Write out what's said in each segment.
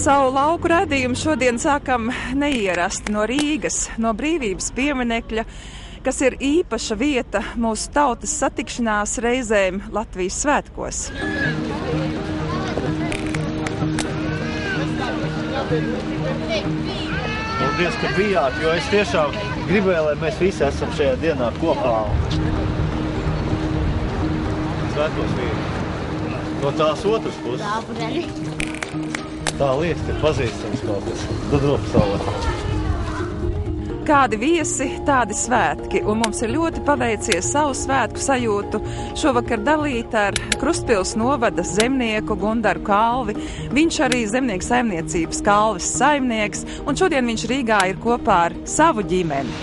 Savu lauku redzējumu šodien sākam neierasti no Rīgas, no Brīvības pieminekļa, kas ir īpaša vieta mūsu tautas satikšanās reizēm Latvijas svētkos. Paldies, ka bijāt, jo es tiešām gribēju, lai mēs visi esam šajā dienā kopā. Svētkos vīri. No tās otras puses. Tā liekas, ka pazīstams kaut kas. Gudro pasaulē. Kādi viesi, tādi svētki, un mums ir ļoti paveicies savu svētku sajūtu šovakar dalīt ar Krustpils novada zemnieku Gundaru Kalvi. Viņš arī zemnieku saimniecības Kalvis saimnieks, un šodien viņš Rīgā ir kopā ar savu ģimeni.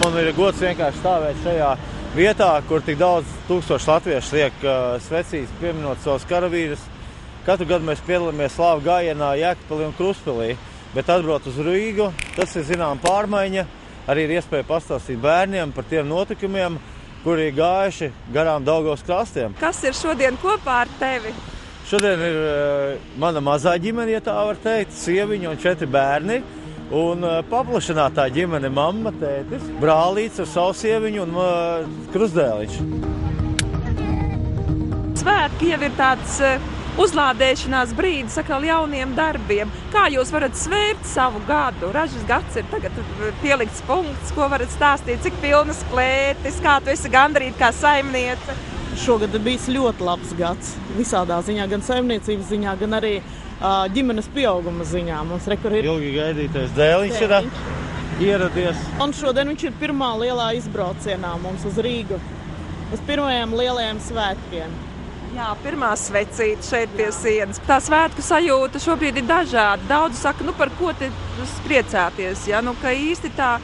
Man ir gods vienkārši stāvēt šajā vietā, kur tik daudz tūkstoši latviešu liek svecīs pieminot savus karavīrus. Katru gadu mēs piedalāmies slāvu gājienā Jēkabpilī un Krustpilī. Bet atbraukt uz Rīgu, tas ir zinām pārmaiņa, arī ir iespēja pastāstīt bērniem par tiem notikumiem, kuri ir gājuši garām Daugavas krastiem. Kas ir šodien kopā ar tevi? Šodien ir mana mazā ģimene, ja tā var teikt, sieviņa un 4 bērni. Un paplašinātā ģimene mamma, tētis, brālīts ar savu sieviņu un krustdēliņš. Svētki jau ir tāds uzlādēšanās brīdis atkal jauniem darbiem. Kā jūs varat svērt savu gadu? Ražas gads ir tagad pielikts punkts, ko varat stāstīt, cik pilnas klētis, kā tu esi gandarīta kā saimniece? Šogad ir bijis ļoti labs gads visādā ziņā, gan saimniecības ziņā, gan arī ģimenes pieauguma ziņā. Mums rekur ir ilgi gaidītais dēliņš ir ieradies. Un šodien viņš ir pirmā lielā izbraucienā mums uz Rīgu, uz pirmajiem lielajiem svētkiem. Jā, pirmā svecīte šeit pie sienas. Tā svētku sajūta šobrīd ir dažāda. Daudzi saka, par ko te priecāties, ja? Ka īsti tā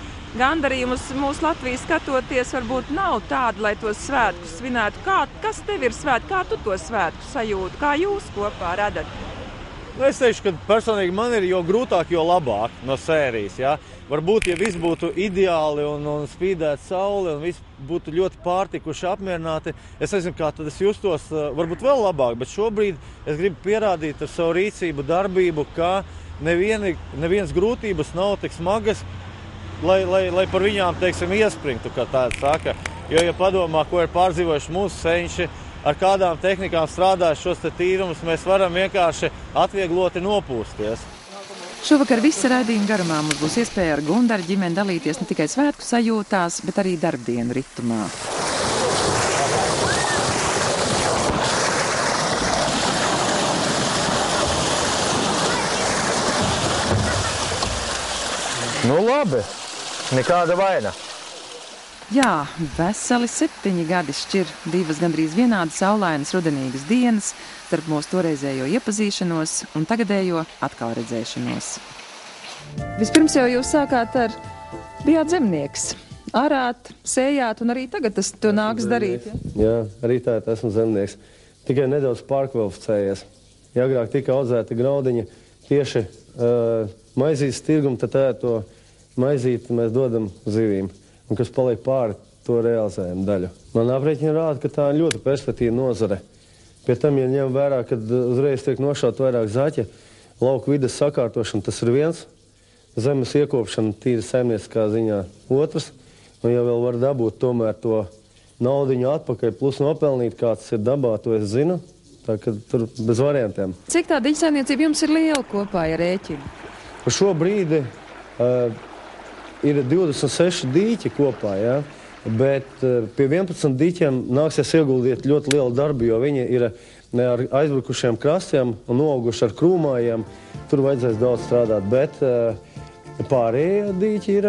gandarījumus mūsu Latvijas skatoties varbūt nav tāda, lai tos svētkus svinētu. Kas tev ir svētki? Kā tu to svētku sajūti? Kā jūs kopā redat? Es teikšu, ka personīgi man ir jo grūtāk, jo labāk no sērijas. Ja? Varbūt, ja viss būtu ideāli un spīdētu saule un viss būtu ļoti pārtikuši, apmierināti, es nezinu, kā tad es justos varbūt vēl labāk, bet šobrīd es gribu pierādīt ar savu rīcību, darbību, ka nevienas grūtības nav tik smagas, lai par viņām, teiksim, iespringtu, kā tāda saka. Jo, ja padomā, ko ir pārdzīvojuši mūsu senči, ar kādām tehnikām strādājuši šos te tīrumus, mēs varam vienkārši atviegloti nopūsties. Šovakar visa raidījuma garumā mums būs iespēja ar Gundaru ģimeni dalīties ne tikai svētku sajūtās, bet arī darbdienu ritumā. Nu labi, nekāda vaina. Jā, veseli 7 gadi šķir 2 gandrīz vienādas saulainas rudenīgas dienas starp mūsu toreizējo iepazīšanos un tagadējo atkal redzēšanos. Vispirms jau jūs sākāt bijāt zemnieks. Arāt, sējāt un arī tagad tas to nāks darīt. Jā, arī tā esmu zemnieks. Tikai nedaudz pārkvalificējies. Ja agrāk tika audzēta graudiņa tieši maizītes tirgumu, tad to maizīti mēs dodam zivīm. Un kas paliek pāri, to realizējam daļu. Man aprēķina rāda, ka tā ir ļoti perspektīva nozare. Pie tam, ja ņem vērā, kad uzreiz tiek nošaut vairāk zaķa, lauku vides sakārtošana, tas ir viens, zemes iekopšana tīri saimnieciskā ziņā otrs, un ja vēl var dabūt tomēr to naudiņu atpakaļ, plus nopelnīt, kāds ir dabā, to es zinu, tā ka tur bez variantiem. Cik tā diņu saimniecība jums ir liela kopā ar rēķinu? Par šo brīdi ir 26 dīķi kopā, ja? Bet pie 11 dīķiem nāksies ieguldīt ļoti lielu darbu, jo viņi ir ar aizbrukušiem krastiem un noauguši ar krūmājiem. Tur vajadzēs daudz strādāt, bet pārējie dīķi ir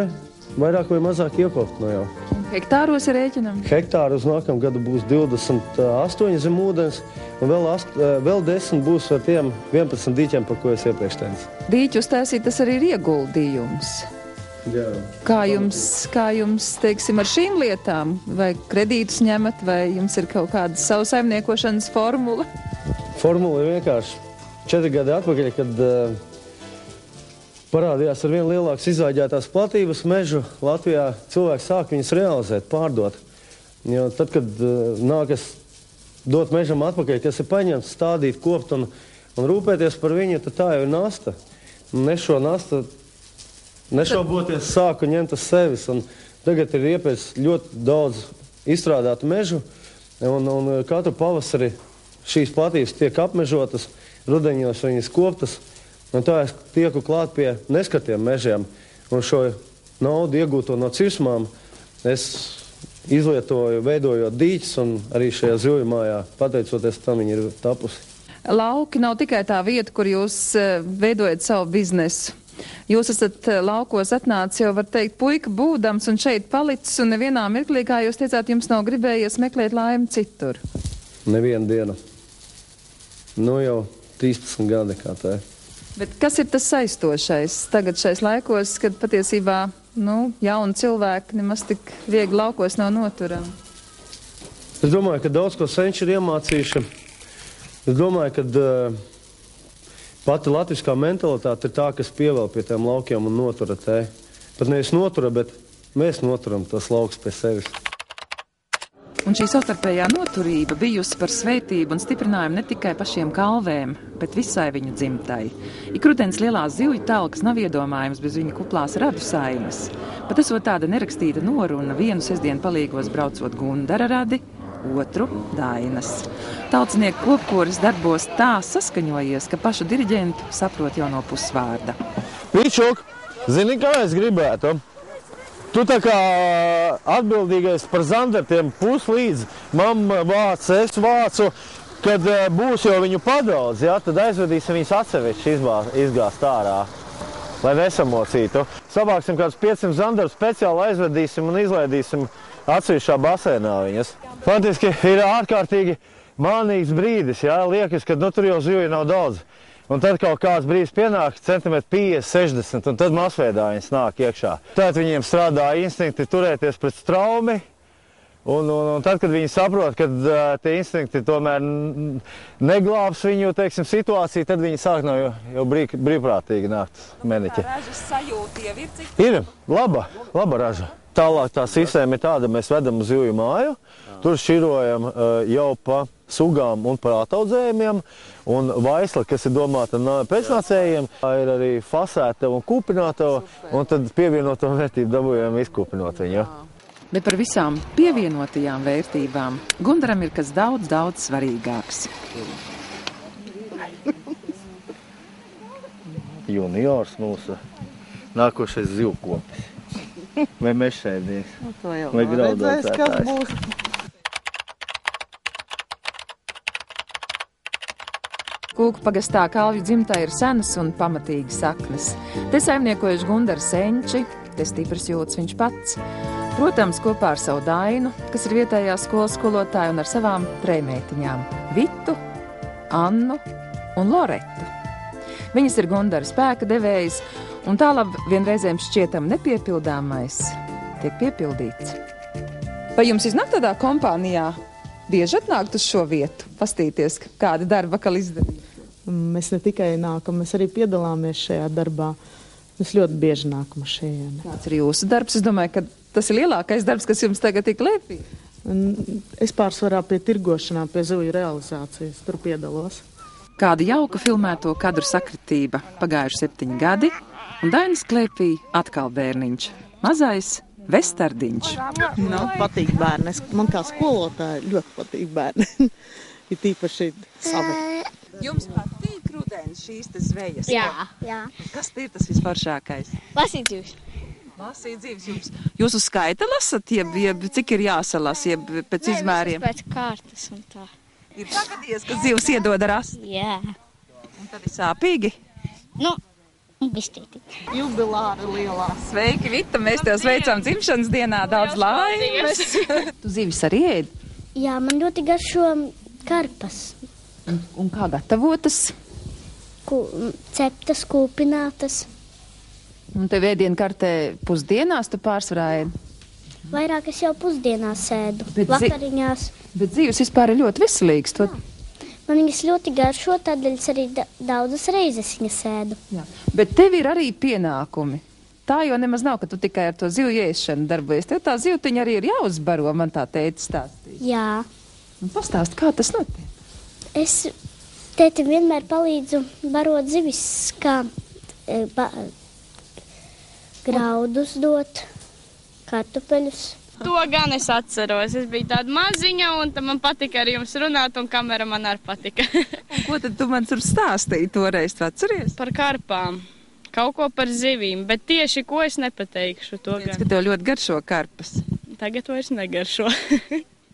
vairāk vai mazāk iekopt no jau. Hektāros ir rēķinam? Hektāru uz nākamu gadu būs 28 zem ūdens, un vēl 10 būs ar tiem 11 dīķiem, par ko es iepriekš teicu. Dīķu uztaisīt, tas arī ir ieguldījums. Jā. Kā jums, teiksim, ar šīm lietām? Vai kredītus ņemat, vai jums ir kaut kāda savu saimniekošanas formula? Formula ir vienkārši 4 gadi atpakaļ, kad parādījās ar vien lielākas izvāģētās platības mežu. Latvijā cilvēki sāk viņas realizēt, pārdot. Jo tad, kad nākas dot mežam atpakaļ, kas ir paņemts, stādīt, kopt un Un rūpēties par viņu, tad tā jau ir nasta. Un es šo nastu nešauboties sāku ņemt uz sevis. Un tagad ir iepēc ļoti daudz izstrādātu mežu. Un katru pavasari šīs platības tiek apmežotas, rudeņos viņas koptas. Un tā es tieku klāt pie neskatiem mežiem. Un šo naudu iegūto no cirsmām es izlietoju, veidojot dīķus, un arī šajā zivju mājā, pateicoties tam, viņi ir tapusi. Lauki nav tikai tā vieta, kur jūs veidojat savu biznesu. Jūs esat laukos atnācis jau, var teikt, puika būdams un šeit palicis, un nevienā mirklī, kā jūs teicāt, jums nav gribējies meklēt laimi citur. Nevienu dienu. Nu jau 13 gadi, kā tā ir. Bet kas ir tas saistošais tagad šais laikos, kad patiesībā, jauni cilvēki nemaz tik viegli laukos nav noturami? Es domāju, ka daudz ko senči ir iemācījuši. Es domāju, ka pati latviskā mentalitāte ir tā, kas pievēl pie tiem laukiem un notura te. Pat nevis notura, bet mēs noturam tos laukus pie sevis. Un šī savstarpējā noturība bijusi par svētību un stiprinājumu ne tikai pašiem kalvēm, bet visai viņu dzimtai. Ik rudens lielās zivju talkas nav iedomājums bez viņa kuplās radu saimes. Pat esot tāda nerakstīta noruna, vienu sestdienu palīgos braucot Gundara radi, otru Dainas. Tautsnieku kopkoris darbos tā saskaņojies, ka pašu diriģentu saprot jau no pusvārda. Pičuk, zini, kā es gribētu? Tu tā kā atbildīgais par zandartiem puslīdz, mamma vāc, es vācu, kad būs jau viņu padaudz, ja, tad aizvedīsim viņus atsevišķi izgāzt ārā, lai nesamocītu. Savāksim kādus 500 zandarus, speciāli aizvedīsim un izlaidīsim atsevišķā basēnā viņas. Faktiski ir ārkārtīgi mānīgs brīdis, ja, liekas, ka tur jau zivju nav daudz. Un tad kaut kāds brīdis pienāk, centimetri 50, 60, un tad masveidā viņas nāk iekšā. Tad viņiem strādā instinkti turēties pret straumi, un tad, kad viņi saprot, ka tie instinkti tomēr neglābs viņu, teiksim, situāciju, tad viņi sāk jau brīvprātīgi nākt meneķi. Tā ražas sajūta jau ir cik? Ir laba raža. Tālāk tā sistēma ir tāda, mēs vedam uz zivju māju, tur šķirojam jau pa sugām un par ataudzējumiem, un vaisla, kas ir domāta pēcnācējiem, ir arī fasēta un kūpināta, un tad pievienoto vērtību dabūjam izkūpinot viņu. Bet par visām pievienotajām vērtībām Gundaram ir kas daudz, daudz svarīgāks. Juniors mūsu nākošais zivkopis. Vai mešēdnieks, vai graudaudzētājs. Kūku pagastā kalvju dzimtā ir senas un pamatīgas saknes. Te saimniekojuši Gundara senči, te stiprs jūtas viņš pats. Protams, kopā ar savu Dainu, kas ir vietējā skolas skolotāja, un ar savām trejmeitiņām – Vitu, Annu un Loretu. Viņas ir Gundara spēka devējas, un tālāk vienreizēm šķietam nepiepildāmais tiek piepildīts. Vai jums iznāk tādā kompānijā bieži atnākt uz šo vietu, pastīties, kādi darba vakal izdarīt? Mēs ne tikai nākam, mēs arī piedalāmies šajā darbā. Mēs ļoti bieži nākam šeit. Kāds ir jūsu darbs? Es domāju, ka tas ir lielākais darbs, kas jums tagad tik lēpī. Es pārsvarā pie tirgošanā, pie zivju realizācijas, tur piedalos. Kāda jauka filmēto kadru sakritība. Pagājuši 7 gadi, un Dainas klēpī atkal bērniņš. Mazais Vestardiņš. Patīk bērni. Man kā skolotāja ļoti patīk bērni. Ir tīpaši savi. Jums patīk rudens šīs te zvejas? Jā. Kas ir tas visforšākais? Lasīt dzīves. Lasīt dzīves jums. Jūs uz skaita lasat, jeb cik ir jāsalas, jeb pēc izmēriem? Pēc kārtas un tā. Ir tagadies, ka dzīves iedod rast. Jā. Un tad ir sāpīgi? Bistīti. Jubilāri lielā. Sveiki, Vita, mēs tev sveicam dzimšanas dienā, daudz laimes. Tu zivis arī ēd? Jā, man ļoti garšo karpas. Un kā gatavotas? Ceptas, kūpinātas. Un tev ēdienkartē pusdienās tu pārsvarā ēd? Vairāk es jau pusdienās sēdu, Bet vakariņās. Bet dzīves vispār ir ļoti veselīgs. Man viņas ļoti garšo, tādēļ es arī daudzas reizes viņas sēdu. Jā. Bet tev ir arī pienākumi. Tā jau nemaz nav, ka tu tikai ar to zivju ēšanu darbojies. Tev tā zivtiņa arī ir jāuzbaro, man tā teica stāstīt. Jā. Un pastāst, kā tas notiek? Es tētim vienmēr palīdzu barot zivis, kā graudus dot, kartupeļus. To gan es atceros. Es biju tāda maziņa, un man patika ar jums runāt, un kamera man arī patika. Ko tad tu man tur stāstīji toreiz, tu atceries? Par karpām. Kaut ko par zivīm, bet tieši ko es nepateikšu. To Ka gan. tev ļoti garšo karpas. Tagad vairs negaršo.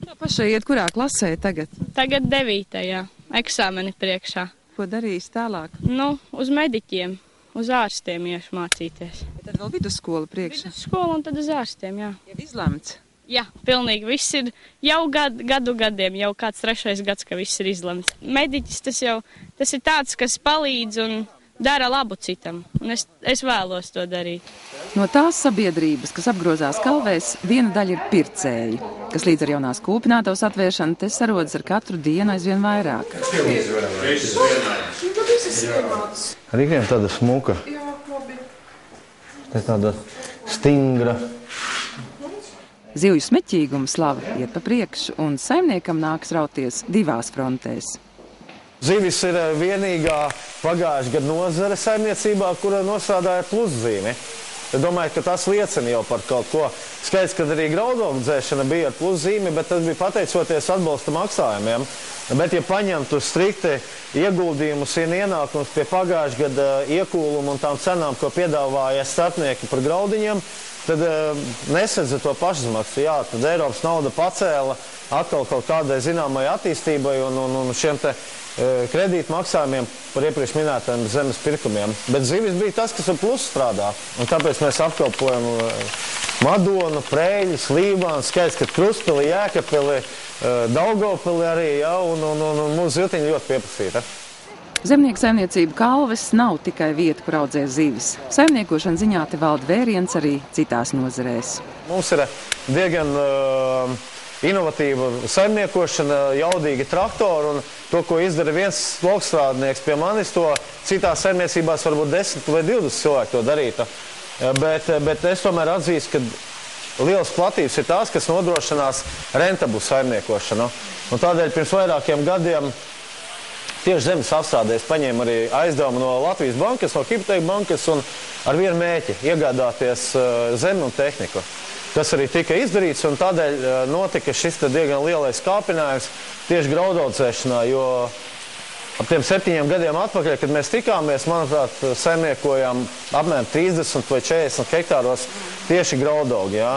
Tā pašai iet kurā klasē tagad? Tagad 9. eksāmeni priekšā. Ko darīs tālāk? Nu, uz mediķiem, uz ārstiem iešu mācīties. Tad vēl vidusskola priekšā. Skolu un tad uz ārstiem, jā. Jau izlemts. Jā, pilnīgi viss ir jau gadiem, jau kāds 3. gads, ka viss ir izlemts. Mediķis tas ir tāds, kas palīdz un dara labu citam, un es vēlos to darīt. No tās sabiedrības, kas apgrozās Kalvēs, viena daļa ir pircēji, kas līdz ar jaunās kūpinātavas atvēršanu te sarodas ar katru dienu aizvien vairāk. Rīkiem tāda smuka. Tā tāda stingra. Zivju smeķīguma slava iet pa priekšu, un saimniekam nāks rauties divās frontēs. Zivis ir vienīgā pagājušā gada nozare saimniecībā, kura nostrādāja pluszīmi. Es domāju, ka tas liecina jau par kaut ko. Skaidrs, ka arī graudogu dzēšana bija ar pluszīmi, bet tas bija pateicoties atbalsta maksājumiem. Bet, ja paņemtu strikti ieguldījumus un ienākumus pie pagājušā gada iekūluma un tām cenām, ko piedāvāja starpnieki par graudiņiem, tad nesedza to pašizmaksu. Jā, tad Eiropas nauda pacēla atkal kaut kādai zināmai attīstībai un šiem te kredītu maksājumiem par iepriekš minētajiem zemes pirkumiem. Bet zivis bija tas, kas ar plusu strādā. Un tāpēc mēs apkalpojam Madonu, Prēļus, Lībānu, skaidrs, ka Krustpili, Jēkabpili, Daugavpili arī, ja, un mūsu zivtiņi ļoti pieprasīta. Zemnieku saimniecība Kalves nav tikai vieta, kur audzē zivis. Saimniekošana ziņā te valda vēriens arī citās nozarēs. Mums ir diezgan inovatīva saimniekošana, jaudīgi traktori, un to, ko izdara viens laukstrādnieks pie manis, to citās saimniecībās varbūt 10 vai 20 cilvēku to darītu. Bet es tomēr atzīstu, ka lielas platības ir tās, kas nodrošinās rentablu saimniekošanu. Un tādēļ pirms vairākiem gadiem tieši zemes apstrādēs paņēma arī aizdevumu no Latvijas bankas, no Hipoteka bankas un ar vienu mērķi iegādāties zemi un tehniku. Tas arī tika izdarīts, un tādēļ notika šis diezgan lielais kāpinājums tieši graudaudzēšanā, jo ap tiem 7 gadiem atpakaļ, kad mēs tikāmies, manuprāt, saimniekojām apmēram 30 vai 40 hektāros tieši graudaugi. Jā.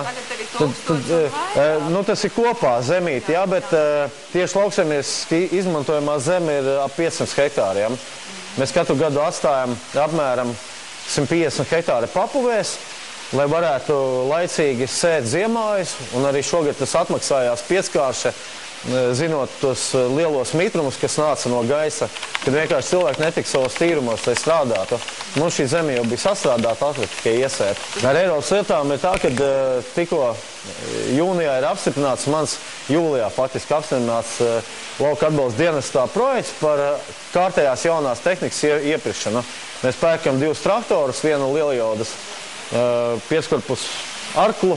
Tas ir kopā zemīti, jā, bet tieši lauksaimnieciski izmantojamā zeme ir ap 500 hektāriem. Mēs katru gadu atstājam apmēram 150 hektāri papuvēs, lai varētu laicīgi sēt ziemājus, un arī šogad tas atmaksājās pieckārši, zinot tos lielos mitrumus, kas nāca no gaisa, kad vienkārši cilvēki netika savos tīrumos, lai strādātu. Mums šī zeme jau bija sastrādāta, atlika tikai iesēt. Ar Eiropas lietām ir tā, ka tikko jūnijā ir apstiprināts, mans jūlijā faktiski apstiprināts lauka atbalsta dienestā projekts par kārtējās jaunās tehnikas iepirkšanu. Mēs pērkam 2 traktorus, vienu lielajaudas pieskorpus arklu,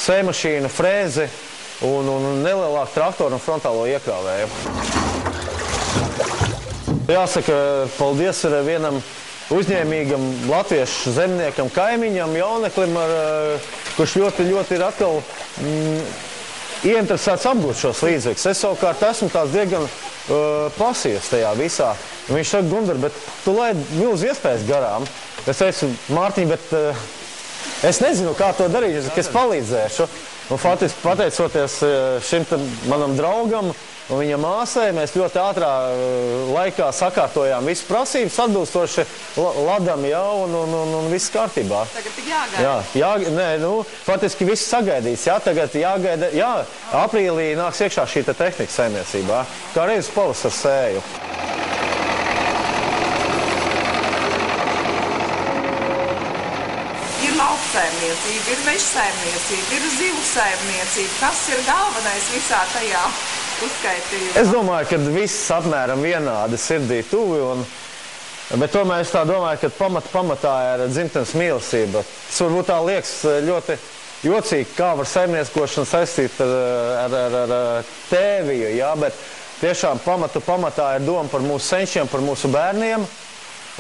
sējmašīnu, frēzi, un nelielāku traktoru un frontālo iekrāvēju. Jāsaka, paldies vienam uzņēmīgam latviešu zemniekam, kaimiņam, jauneklim, kurš ļoti ir atkal ieinteresēts apgūt šos līdzekļus. Es savukārt esmu tāds diezgan pasīvs tajā visā. Viņš saka, Gundar, bet tu laid milz iespējas garām. Es teicu, Mārtiņ, bet es nezinu, kā to darīt, ka es palīdzēšu. Un faktiski pateicoties šim manam draugam un viņa māsai, mēs ļoti ātrā laikā sakārtojām visu prasības, atbilstoši ladam jau un viss kārtībā. Tagad tik jāgaida. Jā, faktiski viss sagaidīts. Jā, tagad jāgaida. Jā, aprīlī nāks iekšā šī tehnika saimniecībā, kā reiz pavasar sēju. Saimniecība, ir meža saimniecība, ir zivu saimniecība. Kas ir galvenais visā tajā uzskaitījumā? Es domāju, ka viss apmēram vienādi sirdī tuvi, bet tomēr es tā domāju, ka pamatā ir dzimtenes mīlestība. Tas varbūt tā liekas ļoti jocīgi, kā var saimniekošana saistīt ar tēviju, jā, bet tiešām pamatā ir doma par mūsu senčiem, par mūsu bērniem.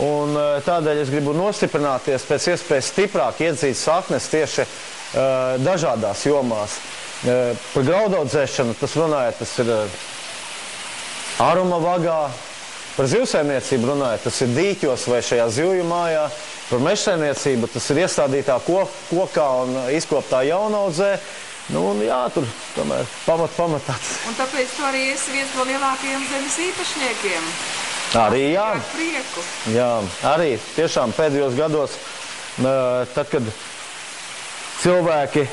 Un tādēļ es gribu nostiprināties, pēc iespējas stiprāk iedzīt saknes tieši dažādās jomās. Par graudaudzēšanu tas runājot, tas ir āruma vagā. Par zivsaimniecību runājot, tas ir dīķos vai šajā zivju mājā. Par mežsaimniecību tas ir iestādītā kokā un izkoptā jaunaudzē. Nu, un jā, tur tomēr pamatā. Un tāpēc tu arī esi viens no lielākajiem zemes īpašniekiem. Arī jā. Ar prieku. Jā, arī tiešām pēdējos gados, tad, kad cilvēki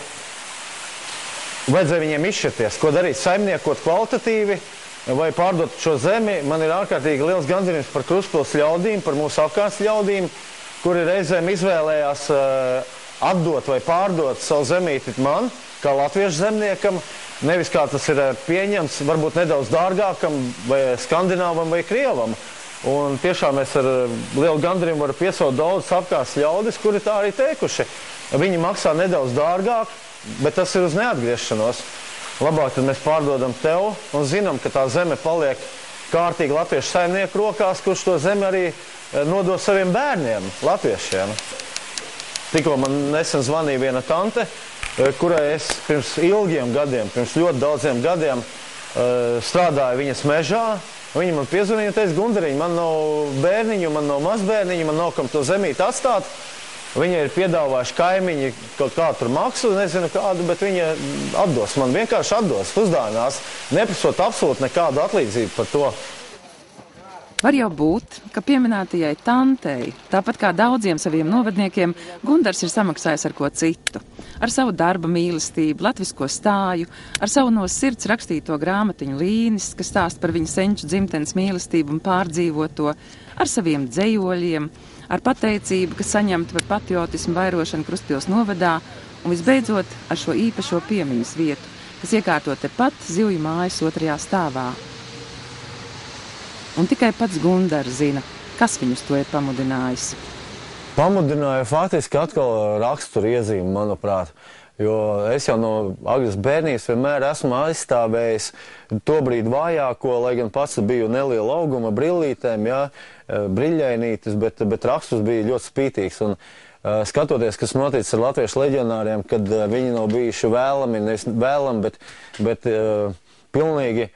vajadzēja viņiem izšķirties, ko darīt, saimniekot kvalitatīvi vai pārdot šo zemi, man ir ārkārtīgi liels gandarījums par Krustpils ļaudīm, par mūsu apkārtnes ļaudīm, kuri reizēm izvēlējās atdot vai pārdot savu zemīti man, kā latviešu zemniekam, nevis kā tas ir pieņemts, varbūt nedaudz dārgākam, vai skandināvam, vai krievam. Un tiešām es ar lielu gandarījumu varu piesaukt daudzus apkārtnes ļaudis, kuri tā arī teikuši. Viņi maksā nedaudz dārgāk, bet tas ir uz neatgriešanos. Labāk tad mēs pārdodam tev un zinām, ka tā zeme paliek kārtīgi latviešu saimnieku rokās, kurš to zemi arī nodos saviem bērniem, latviešiem. Tikko man nesen zvanīja viena tante, kurai es pirms ilgiem gadiem, pirms ļoti daudziem gadiem strādāju viņas mežā. Viņa man piezvanīja un teica, Gundariņ, man nav bērniņu, man nav mazbērniņu, man nav kam to zemīti atstāt. Viņa ir piedāvājuši kaimiņi kaut kādu tur maksu, nezinu kādu, bet viņa atdos, man vienkārši atdos, uzdāvinās, neprasot absolūti nekādu atlīdzību par to. Var jau būt, ka pieminētajai tantei, tāpat kā daudziem saviem novadniekiem, Gundars ir samaksājis ar ko citu. Ar savu darba mīlestību, latvisko stāju, ar savu no sirds rakstīto grāmatiņu līnis, kas stāst par viņa senču dzimtenes mīlestību un pārdzīvoto, ar saviem dzejoļiem, ar pateicību, kas saņemta par patriotismu vairošanu Krustpils novadā un visbeidzot ar šo īpašo piemiņas vietu, kas iekārto tepat zivju mājas 2. stāvā. Un tikai pats Gundars zina, kas viņus to ir pamudinājis. Pamudināja faktiski atkal raksturu iezīme, manuprāt. Jo es jau no agras bērnības vienmēr esmu aizstāvējis tobrīd vājāko, lai gan pats biju neliela auguma brillītēm, jā, briļainītis, bet raksturs bija ļoti spītīgs. Un skatoties, kas noticis ar latviešu leģionāriem, kad viņi nav bijuši vēlami, nevis vēlami, bet pilnīgi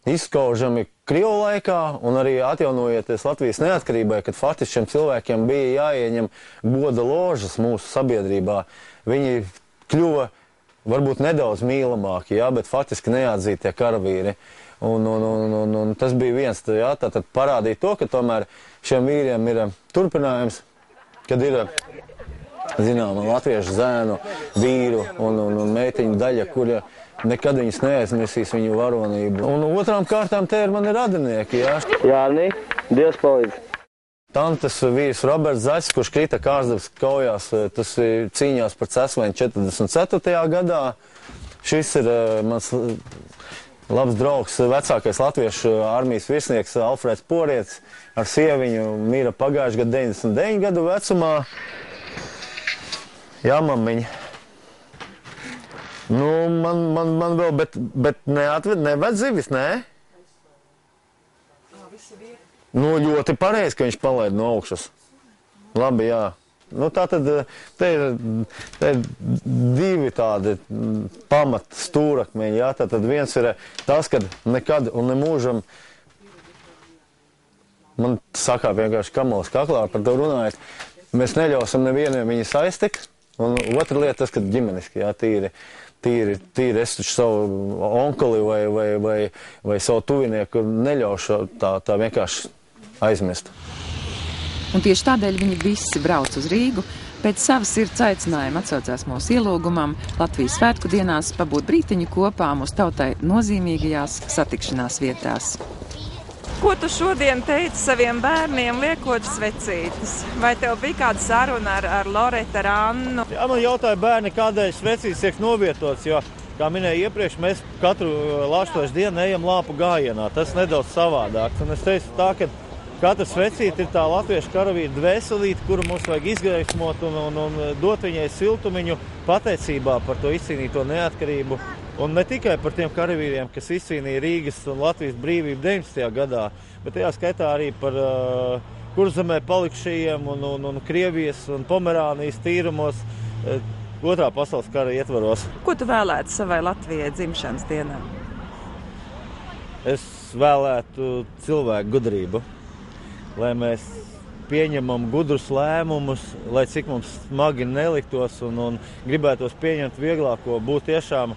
izskaužami Krievu laikā un arī atjaunojoties Latvijas neatkarībai, kad faktiski šiem cilvēkiem bija jāieņem goda ložas mūsu sabiedrībā. Viņi kļuva varbūt nedaudz mīlamāki, jā, bet faktiski neatzītie karavīri. Un tas bija viens, jā, tātad parādīt to, ka tomēr šiem vīriem ir turpinājums, kad ir, zināma, latviešu zēnu, vīru un meitiņu daļa, kura nekad viņas neaizmirsīs viņu varonību. Un otrām kārtām te ir mani radinieki, jā. Jārni, Dievs palīdz. Tantes vīrs Roberts Zaķis, kurš krita Kārsdabas kaujās, tas ir cīņās par Cesvaini 44. gadā. Šis ir mans labs draugs, vecākais latviešu armijas virsnieks Alfrēds Porietis ar sieviņu mīra pagājuši gadu 99 gadu vecumā. Jā, mammiņa. Nu, man vēl, bet neved zivis, nē? Nu, ļoti pareizi, ka viņš palaid no augšas. Labi, jā. Nu, tā tad, te ir divi tādi pamat stūrakmeņi, jā. Tātad viens ir tas, kad nekad un nemūžam, man sakā vienkārši kamols kaklā par to runājot, mēs neļausim nevieniem viņu saiztikt. Un otra lieta tas, kad ģimeniski, jā, tīri es taču savu onkuli vai savu tuvinieku neļaušu tā vienkārši aizmirst. Un tieši tādēļ viņi visi brauc uz Rīgu, pēc savas sirds aicinājuma atsaucās mūsu ielūgumam Latvijas svētku dienās pabūt brītiņu kopā mūsu tautai nozīmīgajās satikšanās vietās. Ko tu šodien teici saviem bērniem, liekot svecītes? Vai tev bija kāda saruna ar Loretu, ar Annu? Jā, man jautāja bērni, kādēļ svecītes tiek novietots, jo, kā minēju iepriekš, mēs katru lāčtošu dienu ejam lāpu gājienā. Tas nedaudz savādāks. Un es teicu tā, ka katra svecīte ir tā latviešu karavīra dvēselīte, kuru mums vajag izgaismot un dot viņai siltumiņu pateicībā par to izcīnīto neatkarību Un ne tikai par tiem karavīriem, kas izcīnīja Rīgas un Latvijas brīvību 19. gadā, bet tajā skaitā arī par Kurzemē palikušajiem un Krievijas un Pomerānijas tīrumos Otrā pasaules kara ietvaros. Ko tu vēlētu savai Latvijai dzimšanas dienā? Es vēlētu cilvēku gudrību, lai mēs pieņemam gudrus lēmumus, lai cik mums smagi neliktos un gribētos pieņemt vieglāko, būt tiešām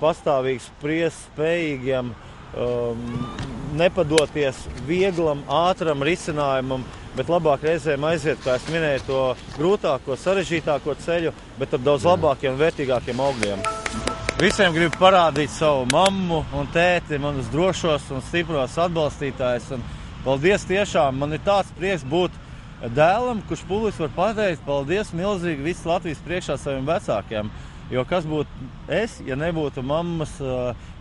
pastāvīgi spriest spējīgiem, nepadoties vieglam, ātram risinājumam, bet labāk reizēm aiziet, kā es minēju, to grūtāko, sarežģītāko ceļu, bet ar daudz labākiem, vērtīgākiem augļiem. Visiem gribu parādīt savu mammu un tēti, manus drošos un stipros atbalstītājus. Un paldies tiešām, man ir tāds prieks būt dēlam, kurš publiski var pateikt paldies milzīgi visu Latvijas priekšā saviem vecākiem. Jo kas būtu es, ja nebūtu mammas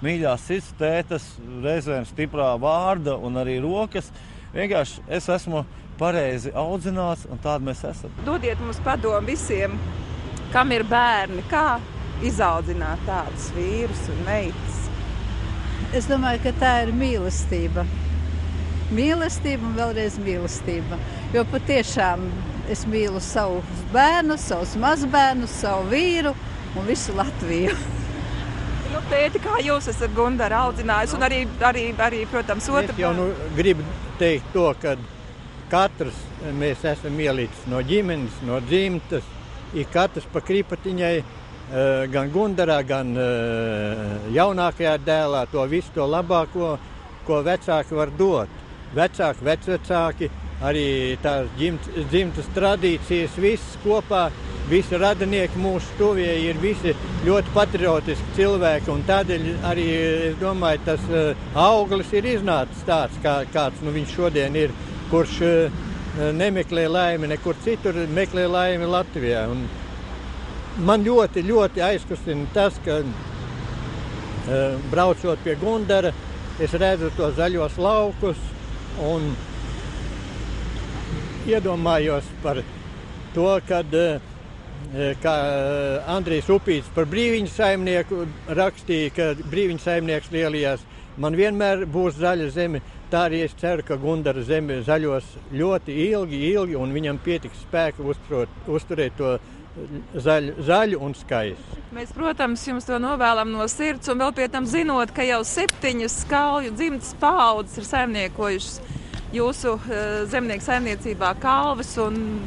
mīļās sirds, tētas, reizēm stiprā vārda un arī rokas. Vienkārši es esmu pareizi audzināts un tādi mēs esam. Dodiet mums padomu visiem, kam ir bērni, kā izaudzināt tādus vīrus un meitas. Es domāju, ka tā ir mīlestība. Mīlestība un vēlreiz mīlestība. Jo patiešām es mīlu savus bērnus, savus mazbērnus, savu vīru un visu Latviju. Nu, tēti, kā jūs esat Gundara audzinājis un arī, protams, Es jau gribu teikt to, ka katrs mēs esam ielīdz no ģimenes, no dzimtas, ir katrs pa kripatiņai, gan Gundarā, gan jaunākajā dēlā, to visu to labāko, ko vecāki var dot. Vecāki, vecvecāki, arī tās dzimtas tradīcijas, viss kopā, visi radinieki mūsu tuvie ir visi ļoti patriotiski cilvēki, un tādēļ arī, es domāju, tas auglis ir iznācis tāds, kāds viņš šodien ir, kurš nemeklē laimi nekur citur, meklē laimi Latvijā. Un man ļoti, ļoti aizkustina tas, ka braucot pie Gundara, es redzu to zaļos laukus un iedomājos par to, kad kā Andrijs Upīts par brīviņu saimnieku rakstīja, ka brīviņu saimnieks lielījās, man vienmēr būs zaļa zeme. Tā arī es ceru, ka Gundara zeme zaļos ļoti ilgi, un viņam pietiks spēku uzturēt to zaļu un skaistu. Mēs, protams, jums to novēlam no sirds, un vēl pie tam zinot, ka jau 7 Skalju dzimtas paaudzes ir saimniekojušas jūsu zemnieku saimniecībā kalvas, un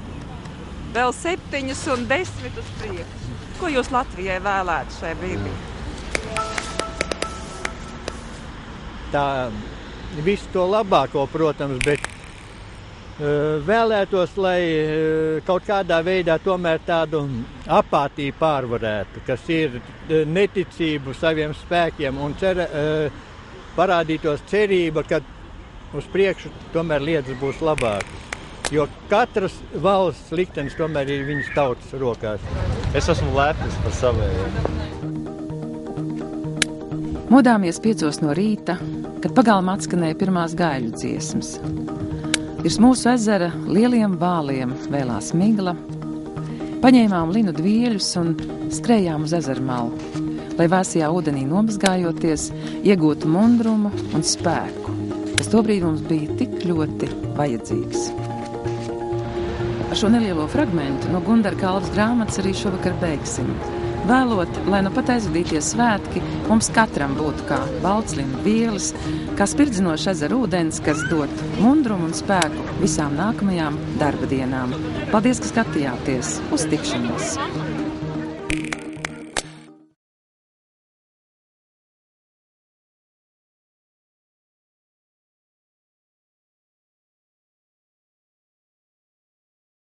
vēl 7 un 10 uz priekšu. Ko jūs Latvijai vēlētu šai brīdī? Tā visu to labāko, protams, bet vēlētos, lai kaut kādā veidā tomēr tādu apātiju pārvarētu, kas ir neticību saviem spēkiem un parādītos cerība, ka uz priekšu tomēr lietas būs labākas. Jo katras valsts liktenis tomēr ir viņas tautas rokās. Es esmu lepns par savējiem. Modāmies 5 no rīta, kad pagalmā atskanēja pirmās gaļu dziesmas. Virs mūsu ezera lieliem vāliem vēlās migla, paņēmām linu dvieļus un skrējām uz ezeru malu, lai vēsajā ūdenī nomazgājoties, iegūtu mundrumu un spēku, kas tobrīd mums bija tik ļoti vajadzīgs. Ar šo nelielo fragmentu no Gundara Kalvas grāmatas arī šovakar beigsim. Vēlot, lai nu pat aizvadītie svētki mums katram būtu kā baltslinu vielas, kā spirdzinošs ezera ūdens, kas dod mundrumu un spēku visām nākamajām darba dienām. Paldies, ka skatījāties! Uz tikšanos!